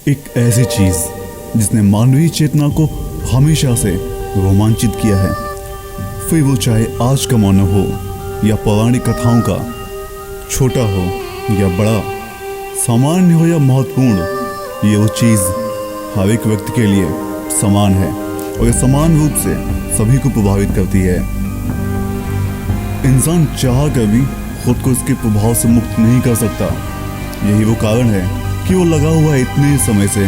एक ऐसी चीज जिसने मानवीय चेतना को हमेशा से रोमांचित किया है, फिर वो चाहे आज का मानव हो या पौराणिक कथाओं का, छोटा हो या बड़ा, सामान्य हो या महत्वपूर्ण, ये वो चीज हर एक व्यक्ति के लिए समान है और ये समान रूप से सभी को प्रभावित करती है। इंसान चाह कर भी खुद को इसके प्रभाव से मुक्त नहीं कर सकता। यही वो कारण है कि वो लगा हुआ है इतने समय से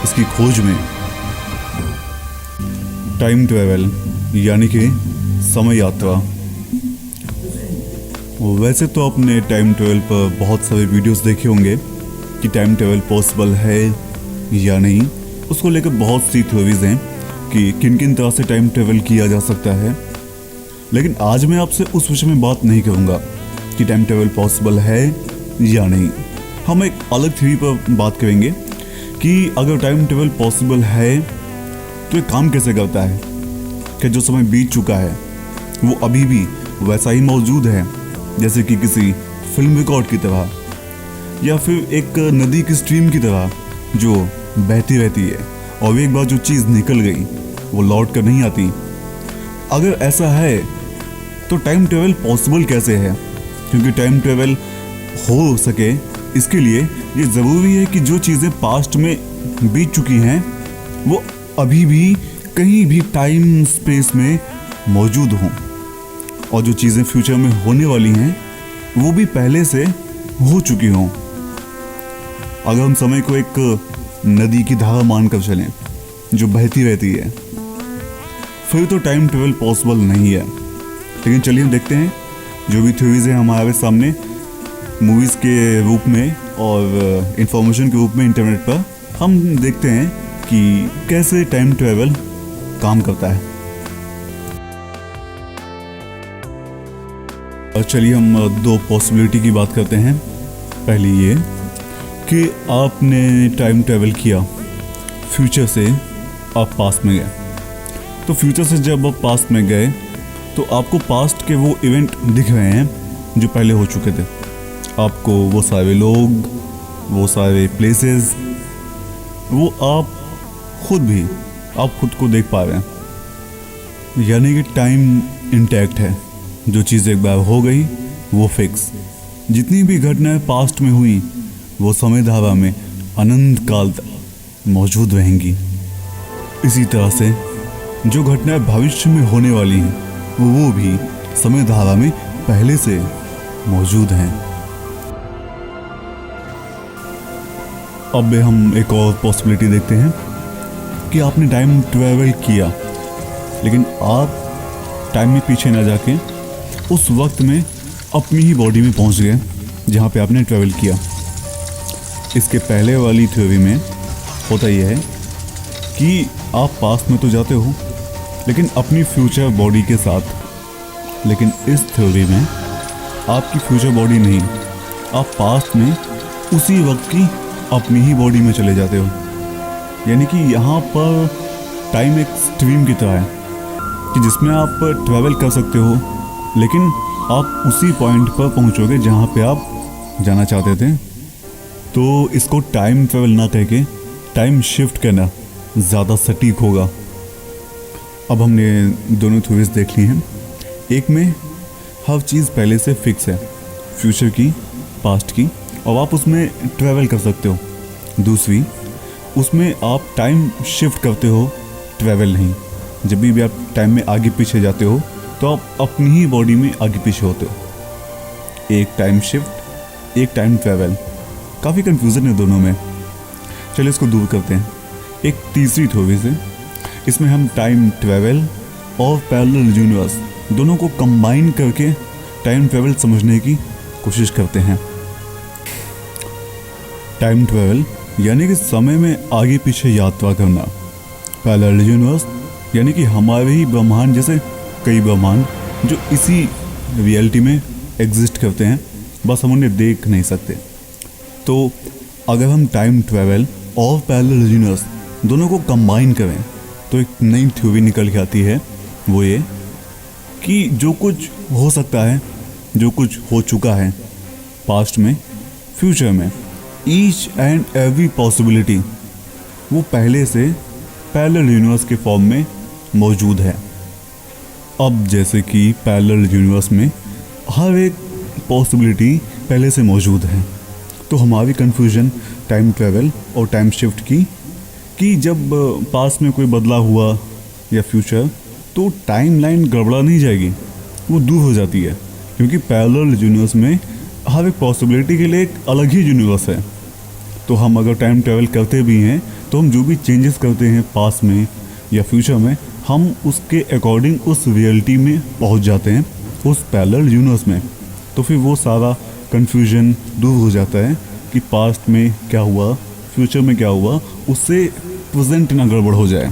इसकी खोज में। टाइम ट्रेवल यानी कि समय यात्रा। वैसे तो आपने टाइम ट्रेवल पर बहुत सारे वीडियोस देखे होंगे कि टाइम ट्रेवल पॉसिबल है या नहीं। उसको लेकर बहुत सी थ्योरीज हैं कि किन किन तरह से टाइम ट्रेवल किया जा सकता है, लेकिन आज मैं आपसे उस विषय में बात नहीं करूँगा कि टाइम ट्रेवल पॉसिबल है या नहीं। हम एक अलग थ्योरी पर बात करेंगे कि अगर टाइम ट्रेवल पॉसिबल है तो ये काम कैसे करता है, कि जो समय बीत चुका है वो अभी भी वैसा ही मौजूद है जैसे कि किसी फिल्म रिकॉर्ड की तरह, या फिर एक नदी की स्ट्रीम की तरह जो बहती रहती है और एक बार जो चीज़ निकल गई वो लौट कर नहीं आती। अगर ऐसा है तो टाइम ट्रेवल पॉसिबल कैसे है? क्योंकि टाइम ट्रेवल हो सके इसके लिए ये ज़रूरी है कि जो चीज़ें पास्ट में बीत चुकी हैं वो अभी भी कहीं भी टाइम स्पेस में मौजूद हों, और जो चीज़ें फ्यूचर में होने वाली हैं वो भी पहले से हो चुकी हों। अगर हम समय को एक नदी की धारा मानकर चलें जो बहती रहती है, फिर तो टाइम ट्रेवल पॉसिबल नहीं है। लेकिन चलिए हम देखते हैं जो भी थ्योरीज हैं हमारे सामने मूवीज़ के रूप में और इंफॉर्मेशन के रूप में इंटरनेट पर, हम देखते हैं कि कैसे टाइम ट्रेवल काम करता है। और चलिए हम दो पॉसिबिलिटी की बात करते हैं। पहली ये कि आपने टाइम ट्रेवल किया, फ्यूचर से आप पास्ट में गए। तो फ्यूचर से जब आप पास्ट में गए तो आपको पास्ट के वो इवेंट दिख रहे हैं जो पहले हो चुके थे। आपको वो सारे लोग, वो सारे प्लेसेस, वो आप खुद को देख पा रहे हैं। यानी कि टाइम इंटैक्ट है। जो चीज़ एक बार हो गई वो फिक्स। जितनी भी घटनाएं पास्ट में हुई वो समय धारा में अनंत काल तक मौजूद रहेंगी। इसी तरह से जो घटनाएं भविष्य में होने वाली हैं वो भी समय धारा में पहले से मौजूद हैं। अब हम एक और पॉसिबिलिटी देखते हैं कि आपने टाइम ट्रैवल किया, लेकिन आप टाइम में पीछे ना जाके उस वक्त में अपनी ही बॉडी में पहुंच गए जहां पे आपने ट्रैवल किया। इसके पहले वाली थ्योरी में होता यह है कि आप पास्ट में तो जाते हो लेकिन अपनी फ्यूचर बॉडी के साथ। लेकिन इस थ्योरी में आपकी फ्यूचर बॉडी नहीं, आप पास्ट में उसी वक्त की अपनी ही बॉडी में चले जाते हो। यानी कि यहाँ पर टाइम एक स्ट्रीम की तरह है कि जिसमें आप ट्रैवल कर सकते हो, लेकिन आप उसी पॉइंट पर पहुँचोगे जहाँ पे आप जाना चाहते थे। तो इसको टाइम ट्रैवल ना कह के टाइम शिफ्ट करना ज़्यादा सटीक होगा। अब हमने दोनों थ्योरीज देख ली हैं। एक में हर चीज़ पहले से फिक्स है, फ्यूचर की, पास्ट की, और आप उसमें ट्रैवल कर सकते हो। दूसरी, उसमें आप टाइम शिफ्ट करते हो, ट्रैवल नहीं। जब भी आप टाइम में आगे पीछे जाते हो तो आप अपनी ही बॉडी में आगे पीछे होते हो। एक टाइम शिफ्ट, एक टाइम ट्रैवल। काफ़ी कन्फ्यूज़न है दोनों में। चलिए इसको दूर करते हैं। एक तीसरी थ्योरी है, इसमें हम टाइम ट्रैवल और पैरेलल यूनिवर्स दोनों को कंबाइन करके टाइम ट्रैवल समझने की कोशिश करते हैं। टाइम ट्रैवल यानी कि समय में आगे पीछे यात्रा करना। पैरेलल यूनिवर्स यानी कि हमारे ही ब्रह्मांड जैसे कई ब्रह्मांड जो इसी रियलिटी में एग्जिस्ट करते हैं, बस हम उन्हें देख नहीं सकते। तो अगर हम टाइम ट्रैवल और पैरेलल यूनिवर्स दोनों को कंबाइन करें तो एक नई थ्योरी निकल के आती है। वो ये कि जो कुछ हो सकता है, जो कुछ हो चुका है पास्ट में, फ्यूचर में, ईच एंड एवरी पॉसिबिलिटी वो पहले से पैरेलल यूनिवर्स के फॉर्म में मौजूद है। अब जैसे कि पैरेलल यूनिवर्स में हर एक पॉसिबिलिटी पहले से मौजूद है, तो हमारी कन्फ्यूजन टाइम ट्रैवल और टाइम शिफ्ट की कि जब पास में कोई बदलाव हुआ या फ्यूचर, तो टाइमलाइन गड़बड़ा नहीं जाएगी, वो दूर हो जाती है, क्योंकि पैरेलल यूनिवर्स में हर एक पॉसिबिलिटी के लिए एक अलग ही यूनिवर्स है। तो हम अगर टाइम ट्रैवल करते भी हैं तो हम जो भी चेंजेस करते हैं पास में या फ्यूचर में, हम उसके अकॉर्डिंग उस रियलिटी में पहुंच जाते हैं, उस पैरेलल यूनिवर्स में। तो फिर वो सारा कन्फ्यूजन दूर हो जाता है कि पास्ट में क्या हुआ, फ्यूचर में क्या हुआ, उससे प्रेजेंट ना गड़बड़ हो जाए।